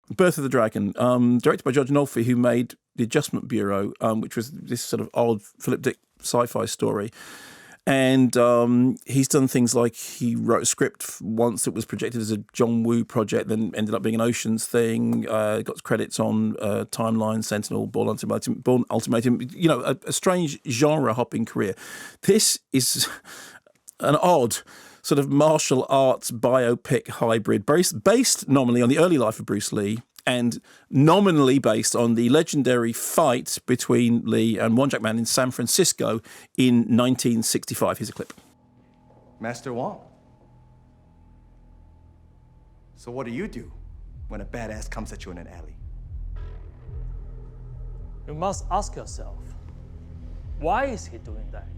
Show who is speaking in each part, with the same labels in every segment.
Speaker 1: Birth of the Dragon, directed by Judge Nolfi, who made The Adjustment Bureau, which was this sort of odd Philip Dick sci-fi story. And he's done things like he wrote a script once that was projected as a John Woo project, then ended up being an Oceans thing. Got credits on Timeline, Sentinel, Bourne Ultimatum. You know, a strange genre-hopping career. This is an odd sort of martial arts biopic hybrid, based nominally on the early life of Bruce Lee and nominally based on the legendary fight between Lee and Wong Jack Man in San Francisco in 1965. Here's a clip.
Speaker 2: Master Wong. So what do you do when a badass comes at you in an alley?
Speaker 3: You must ask yourself, why is he doing that?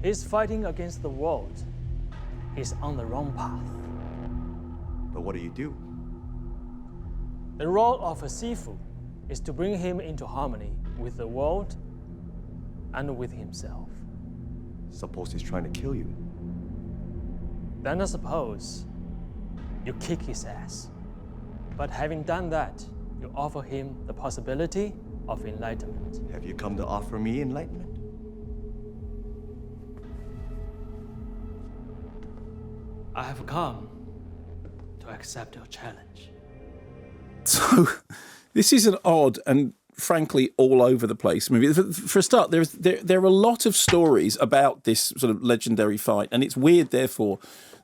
Speaker 3: He's fighting against the world. He's on the wrong path.
Speaker 2: But what do?
Speaker 3: The role of a Sifu is to bring him into harmony with the world and with himself.
Speaker 2: Suppose he's trying to kill you.
Speaker 3: Then I suppose you kick his ass. But having done that, you offer him the possibility of enlightenment.
Speaker 2: Have you come to offer me enlightenment?
Speaker 3: I have come to accept your challenge.
Speaker 1: So this is an odd and frankly all over the place movie. For a start, there are a lot of stories about this sort of legendary fight, and it's weird, therefore,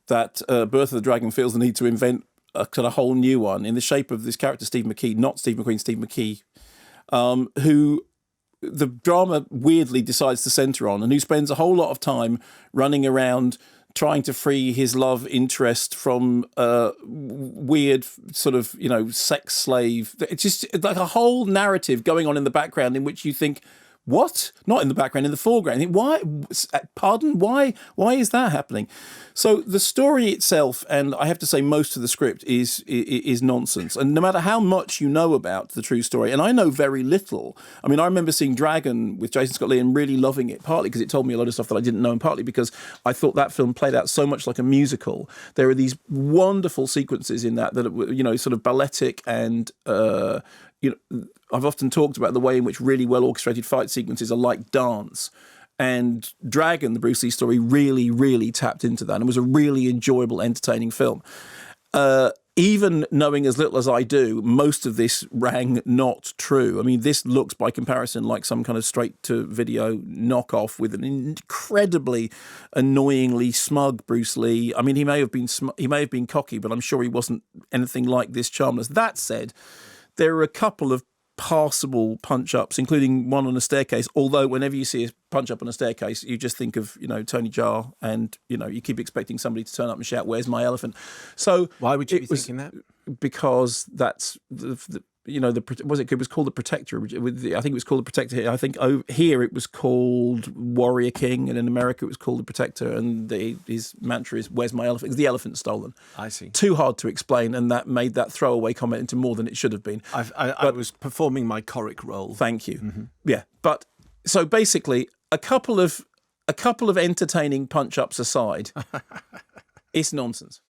Speaker 1: that Birth of the Dragon feels the need to invent a kind of whole new one in the shape of this character, Steve McKee, not Steve McQueen, Steve McKee, who the drama weirdly decides to centre on, and who spends a whole lot of time running around trying to free his love interest from weird sort of, you know, sex slave. It's just like a whole narrative going on in the background in which you think, what? Not in the background, in the foreground. Why? Pardon? Why is that happening? So the story itself, and I have to say most of the script is nonsense. And no matter how much you know about the true story, and I know very little. I mean, I remember seeing Dragon with Jason Scott Lee and really loving it, partly because it told me a lot of stuff that I didn't know, and partly because I thought that film played out so much like a musical. There are these wonderful sequences in that are, you know, sort of balletic and you know, I've often talked about the way in which really well orchestrated fight sequences are like dance. And Dragon, the Bruce Lee story, really, really tapped into that and was a really enjoyable, entertaining film. Even knowing as little as I do, most of this rang not true. I mean, this looks by comparison like some kind of straight-to-video knockoff with an incredibly annoyingly smug Bruce Lee. I mean, he may have been cocky, but I'm sure he wasn't anything like this charmless. That said, there are a couple of passable punch-ups, including one on a staircase, although whenever you see a punch-up on a staircase, you just think of, you know, Tony Jaa, and, you know, you keep expecting somebody to turn up and shout, "Where's my elephant?" So
Speaker 4: why would you be thinking that?
Speaker 1: Because that's the you know, it was called The Protector. I think it was called The Protector here. I think here it was called Warrior King, and in America it was called The Protector, and his mantra is, "Where's my elephant?" It's the elephant stolen.
Speaker 4: I see.
Speaker 1: Too hard to explain, and that made that throwaway comment into more than it should have been.
Speaker 4: I was performing my choric role.
Speaker 1: Thank you. Mm-hmm. Yeah, but so basically, a couple of entertaining punch-ups aside, it's nonsense.